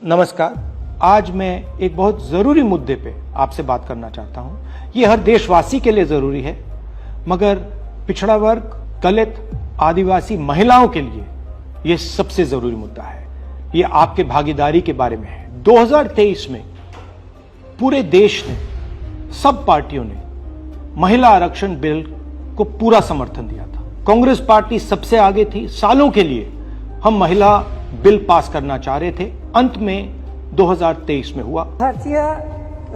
नमस्कार। आज मैं एक बहुत जरूरी मुद्दे पे आपसे बात करना चाहता हूं। ये हर देशवासी के लिए जरूरी है, मगर पिछड़ा वर्ग, दलित, आदिवासी महिलाओं के लिए यह सबसे जरूरी मुद्दा है। ये आपके भागीदारी के बारे में है। 2023 में पूरे देश ने, सब पार्टियों ने महिला आरक्षण बिल को पूरा समर्थन दिया था। कांग्रेस पार्टी सबसे आगे थी। सालों के लिए हम महिला बिल पास करना चाह रहे थे। अंत में 2023 में हुआ। भारतीय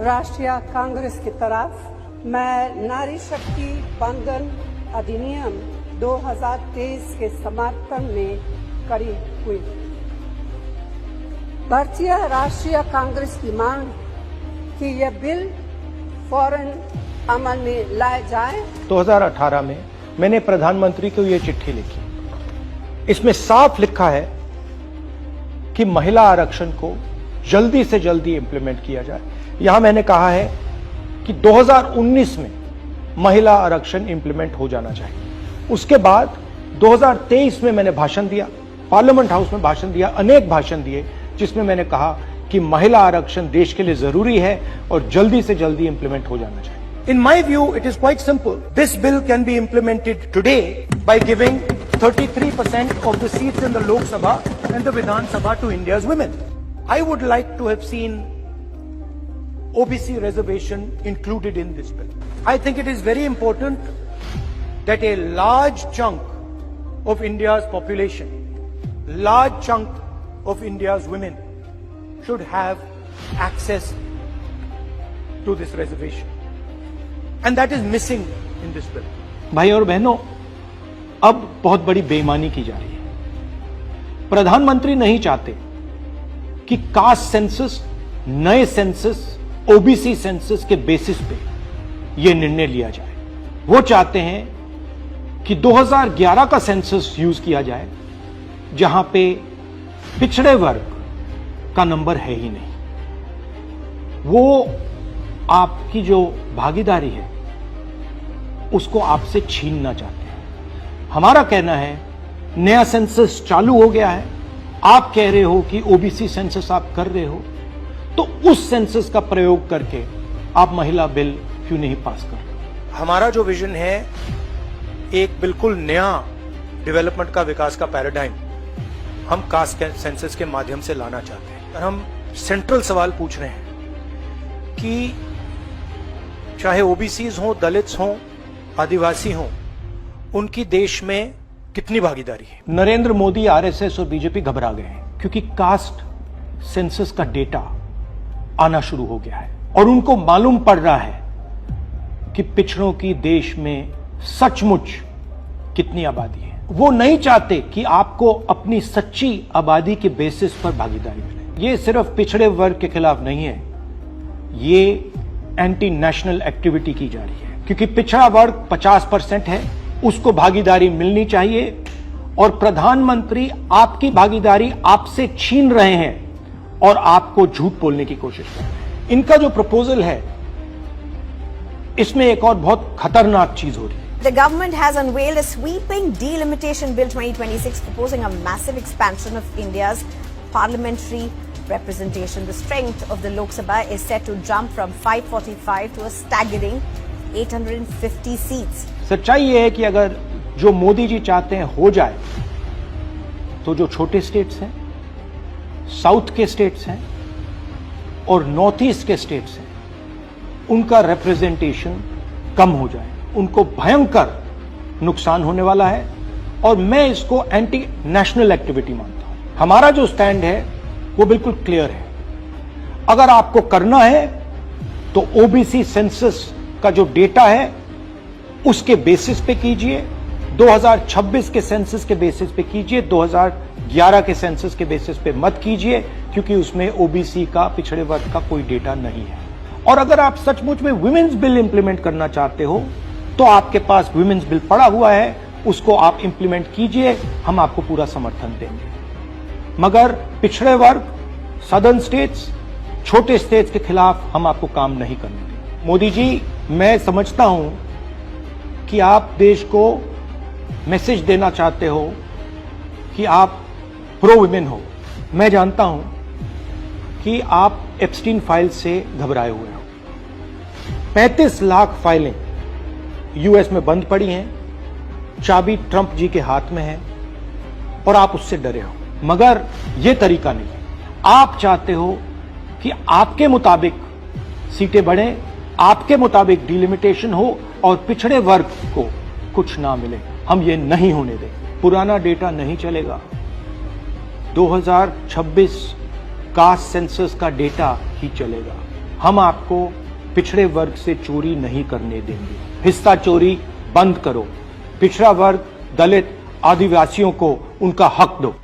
राष्ट्रीय कांग्रेस की तरफ मैं नारी शक्ति बंधन अधिनियम 2023 के समर्थन में खड़ी हुई। भारतीय राष्ट्रीय कांग्रेस की मांग कि यह बिल फौरन अमल में लाया जाए। 2018 में मैंने प्रधानमंत्री को यह चिट्ठी लिखी। इसमें साफ लिखा है कि महिला आरक्षण को जल्दी से जल्दी इंप्लीमेंट किया जाए। यहां मैंने कहा है कि 2019 में महिला आरक्षण इंप्लीमेंट हो जाना चाहिए। उसके बाद 2023 में मैंने भाषण दिया, पार्लियामेंट हाउस में भाषण दिया, अनेक भाषण दिए, जिसमें मैंने कहा कि महिला आरक्षण देश के लिए जरूरी है और जल्दी से जल्दी इंप्लीमेंट हो जाना चाहिए। In my view, it is quite simple. This bill can be implemented today by giving 33% of the seats in the Lok Sabha and the Vidhan Sabha to India's women. I would like to have seen OBC reservation included in this bill. I think it is very important that a large chunk of India's population, large chunk of India's women should have access to this reservation. And that is missing in this bill. भाई और बहनों, अब बहुत बड़ी बेईमानी की जा रही है। प्रधानमंत्री नहीं चाहते कि कास्ट सेंसस, नए सेंसस, ओबीसी सेंसस के बेसिस पे यह निर्णय लिया जाए। वो चाहते हैं कि 2011 का सेंसस यूज किया जाए, जहां पे पिछड़े वर्ग का नंबर है ही नहीं। वो आपकी जो भागीदारी है उसको आपसे छीनना चाहते हैं। हमारा कहना है नया सेंसस चालू हो गया है, आप कह रहे हो कि ओबीसी सेंसस आप कर रहे हो, तो उस सेंसस का प्रयोग करके आप महिला बिल क्यों नहीं पास कर रहे? हमारा जो विजन है एक बिल्कुल नया डेवलपमेंट का, विकास का पैराडाइम हम कास्ट सेंसस के माध्यम से लाना चाहते हैं। और हम सेंट्रल सवाल पूछ रहे हैं कि चाहे ओबीसीज हो, दलित्स हो, आदिवासी हो, उनकी देश में कितनी भागीदारी है। नरेंद्र मोदी, आरएसएस और बीजेपी घबरा गए हैं क्योंकि कास्ट सेंसस का डेटा आना शुरू हो गया है और उनको मालूम पड़ रहा है कि पिछड़ों की देश में सचमुच कितनी आबादी है। वो नहीं चाहते कि आपको अपनी सच्ची आबादी के बेसिस पर भागीदारी मिले। ये सिर्फ पिछड़े वर्ग के खिलाफ नहीं है, ये एंटी नेशनल एक्टिविटी की जा रही है, क्योंकि पिछड़ा वर्ग 50% है, उसको भागीदारी मिलनी चाहिए और प्रधानमंत्री आपकी भागीदारी आपसे छीन रहे हैं और आपको झूठ बोलने की कोशिश कर रहे हैं। इनका जो प्रपोजल है इसमें एक और बहुत खतरनाक चीज हो रही है। The government has unveiled a sweeping delimitation bill 2026 proposing a massive expansion of India's parliamentary representation. The strength of the Lok Sabha is set to jump from 545 to a staggering 850 seats. सच्चाई ये है कि अगर जो मोदी जी चाहते हैं हो जाए, तो जो छोटे स्टेट्स हैं, साउथ के स्टेट्स हैं और नॉर्थ ईस्ट के स्टेट्स हैं, उनका रिप्रेजेंटेशन कम हो जाए। उनको भयंकर नुकसान होने वाला है और मैं इसको एंटी नेशनल एक्टिविटी मानता हूं। हमारा जो स्टैंड है वो बिल्कुल क्लियर है। अगर आपको करना है तो ओबीसी सेंसस का जो डेटा है उसके बेसिस पे कीजिए, 2026 के सेंसस के बेसिस पे कीजिए, 2011 के सेंसस के बेसिस पे मत कीजिए, क्योंकि उसमें ओबीसी का, पिछड़े वर्ग का कोई डेटा नहीं है। और अगर आप सचमुच में वुमेन्स बिल इंप्लीमेंट करना चाहते हो तो आपके पास वुमेन्स बिल पड़ा हुआ है, उसको आप इंप्लीमेंट कीजिए, हम आपको पूरा समर्थन देंगे। मगर पिछड़े वर्ग, सदर्न स्टेट्स, छोटे स्टेट्स के खिलाफ हम आपको काम नहीं करने देंगे। मोदी जी, मैं समझता हूं कि आप देश को मैसेज देना चाहते हो कि आप प्रो वुमेन हो। मैं जानता हूं कि आप एप्स्टीन फाइल से घबराए हुए हो। 35 लाख फाइलें यूएस में बंद पड़ी हैं, चाबी ट्रंप जी के हाथ में है और आप उससे डरे हो। मगर यह तरीका नहीं है। आप चाहते हो कि आपके मुताबिक सीटें बढ़े, आपके मुताबिक डिलिमिटेशन हो और पिछड़े वर्ग को कुछ ना मिले। हम ये नहीं होने दें। पुराना डेटा नहीं चलेगा। 2026 कास्ट सेंसस का डेटा ही चलेगा। हम आपको पिछड़े वर्ग से चोरी नहीं करने देंगे। हिस्सा चोरी बंद करो। पिछड़ा वर्ग, दलित, आदिवासियों को उनका हक दो।